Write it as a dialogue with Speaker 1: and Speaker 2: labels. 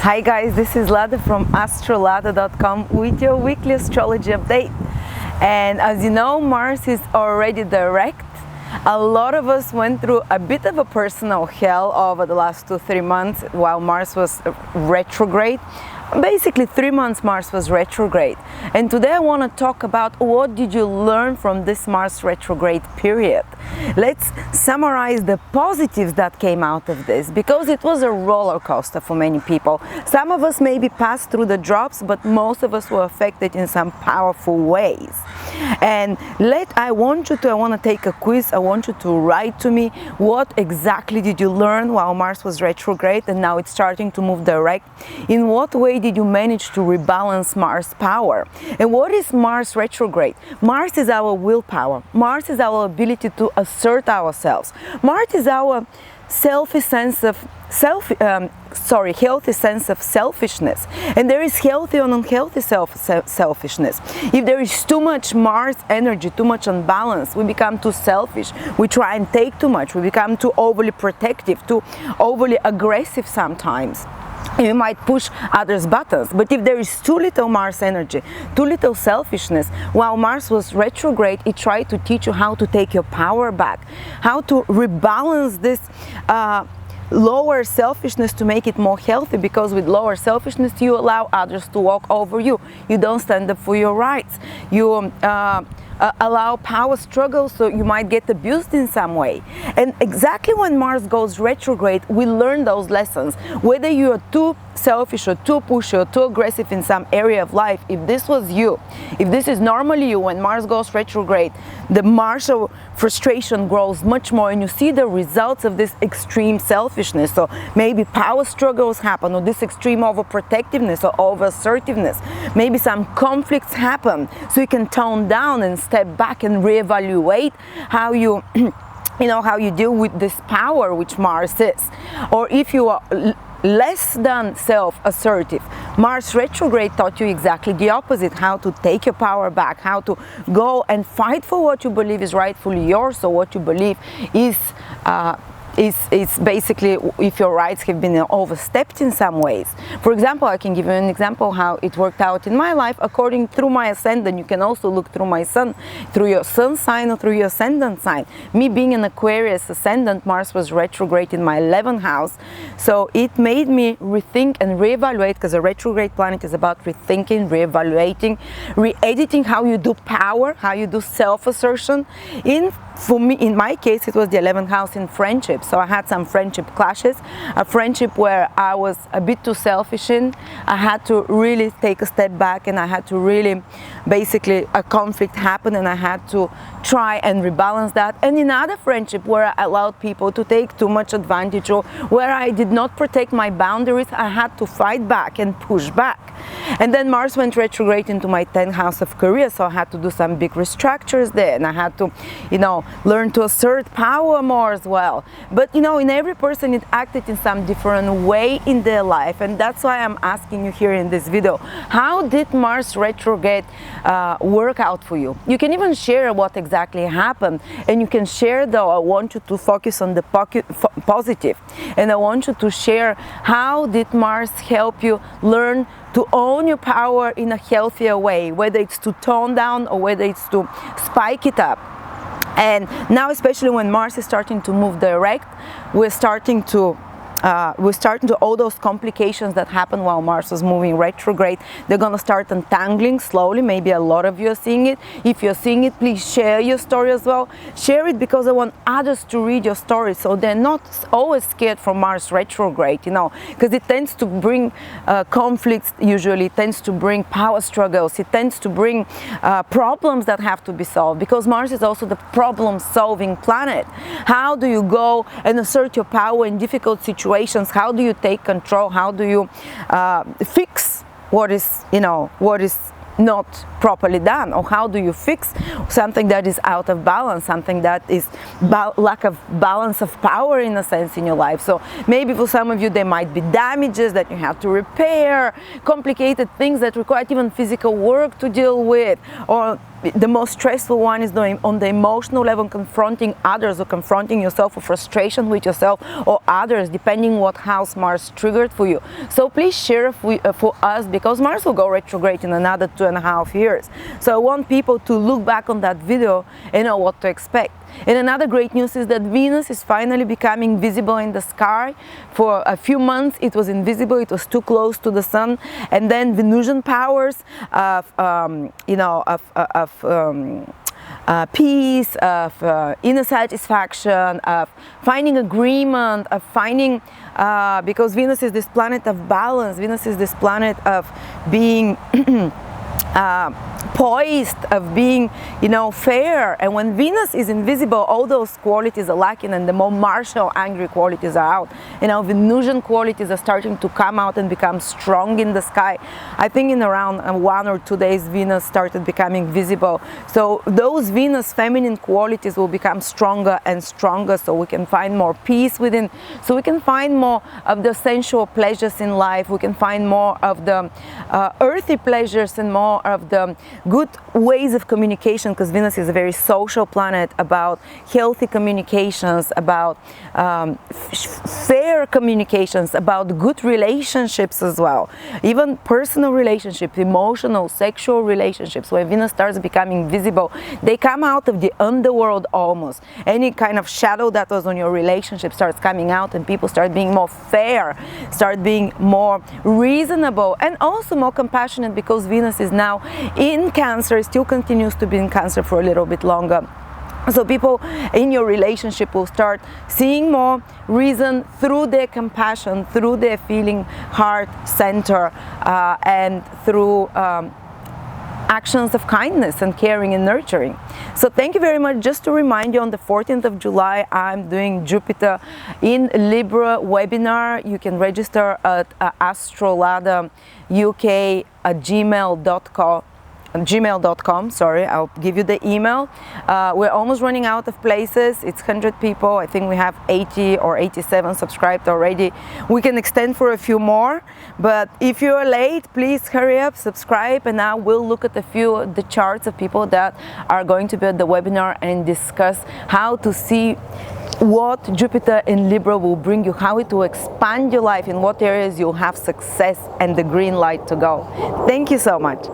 Speaker 1: Hi guys, this is Lada from AstroLada.com with your weekly astrology update. And as you know, Mars is already direct. A lot of us went through a bit of a personal hell over the last 2-3 months while Mars was retrograde. Basically 3 months Mars was retrograde. And today I want to talk about what did you learn from this Mars retrograde period. Let's summarize the positives that came out of this, because it was a roller coaster for many people. Some of us maybe passed through the drops, but most of us were affected in some powerful ways. And I want to take a quiz. I want you to write to me what exactly did you learn while Mars was retrograde and now it's starting to move direct. In what way did you manage to rebalance Mars power? And what is Mars retrograde? Mars is our willpower. Mars is our ability to assert ourselves. Mars is our healthy sense of selfishness, and there is healthy and unhealthy selfishness. If there is too much Mars energy, too much unbalance, we become too selfish, we try and take too much, we become too overly protective, too overly aggressive sometimes. You might push others' buttons. But if there is too little Mars energy, too little selfishness, while Mars was retrograde, it tried to teach you how to take your power back, how to rebalance this lower selfishness to make it more healthy, because with lower selfishness you allow others to walk over you. You don't stand up for your rights. You allow power struggles, so you might get abused in some way. And exactly when Mars goes retrograde, we learn those lessons. Whether you are too selfish or too pushy or too aggressive in some area of life, if this was you, if this is normally you, when Mars goes retrograde, the Martial frustration grows much more and you see the results of this extreme selfishness. So maybe power struggles happen, or this extreme overprotectiveness or over assertiveness. Maybe some conflicts happen, so you can tone down and step back and reevaluate how you how you deal with this power which Mars is. Or if you are less than self-assertive, Mars retrograde taught you exactly the opposite, how to take your power back, how to go and fight for what you believe is rightfully yours, or what you believe is basically if your rights have been overstepped in some ways. For example, I can give you an example how it worked out in my life according through my ascendant. You can also look through my sun, through your sun sign or through your ascendant sign. Me being an Aquarius ascendant, Mars was retrograde in my 11th house, so it made me rethink and reevaluate, because a retrograde planet is about rethinking, reevaluating, re-editing how you do power, how you do self-assertion. For me, in my case, it was the 11th house in friendship. So I had some friendship clashes, a friendship where I was a bit too selfish in. I had to really take a step back, and I had to really, basically, a conflict happened and I had to try and rebalance that. And in other friendship where I allowed people to take too much advantage, or where I did not protect my boundaries, I had to fight back and push back. And then Mars went retrograde into my 10th house of career, so I had to do some big restructures there, and I had to, learn to assert power more as well. But in every person it acted in some different way in their life, and that's why I'm asking you here in this video, how did Mars retrograde work out for you? You can even share what exactly happened, and you can share, though I want you to focus on the positive, and I want you to share how did Mars help you learn to own your power in a healthier way, whether it's to tone down or whether it's to spike it up. And now, especially when Mars is starting to move direct, we're starting to all those complications that happen while Mars was moving retrograde, they're going to start untangling slowly. Maybe a lot of you are seeing it. If you're seeing it, please share your story as well. Share it, because I want others to read your story, so they're not always scared from Mars retrograde, because it tends to bring conflicts. Usually it tends to bring power struggles. It tends to bring problems that have to be solved, because Mars is also the problem-solving planet. How do you go and assert your power in difficult situations? How do you take control? How do you fix what is not properly done? Or how do you fix something that is out of balance, something that is lack of balance of power in a sense in your life? So maybe for some of you there might be damages that you have to repair, complicated things that require even physical work to deal with, or the most stressful one is on the emotional level, confronting others or confronting yourself, or frustration with yourself or others, depending what house Mars triggered for you. So please share for us, because Mars will go retrograde in another 2.5 years. So I want people to look back on that video and know what to expect. And another great news is that Venus is finally becoming visible in the sky. For a few months it was invisible, it was too close to the sun, and then Venusian powers of peace, of inner satisfaction, of finding agreement, of finding, because Venus is this planet of balance, Venus is this planet of being poised, of being, fair. And when Venus is invisible, all those qualities are lacking, and the more martial, angry qualities are out. Venusian qualities are starting to come out and become strong in the sky. I think in around 1 or 2 days, Venus started becoming visible. So those Venus feminine qualities will become stronger and stronger, so we can find more peace within, so we can find more of the sensual pleasures in life, we can find more of the earthy pleasures and more of the good ways of communication, because Venus is a very social planet, about healthy communications, about fair communications, about good relationships as well, even personal relationships, emotional, sexual relationships. When Venus starts becoming visible, they come out of the underworld almost. Any kind of shadow that was on your relationship starts coming out, and people start being more fair, start being more reasonable, and also more compassionate, because Venus is now in Cancer, still continues to be in Cancer for a little bit longer. So people in your relationship will start seeing more reason through their compassion, through their feeling heart center, and through actions of kindness and caring and nurturing. So thank you very much. Just to remind you, on the 14th of July, I'm doing Jupiter in Libra webinar. You can register at AstroLada UK at gmail.com. Sorry, I'll give you the email. We're almost running out of places. It's 100 people. I think we have 80 or 87 subscribed already. We can extend for a few more, but if you're late, please hurry up, subscribe, and now we'll look at a few of the charts of people that are going to be at the webinar and discuss how to see what Jupiter in Libra will bring you, how it will expand your life, in what areas you'll have success and the green light to go. Thank you so much.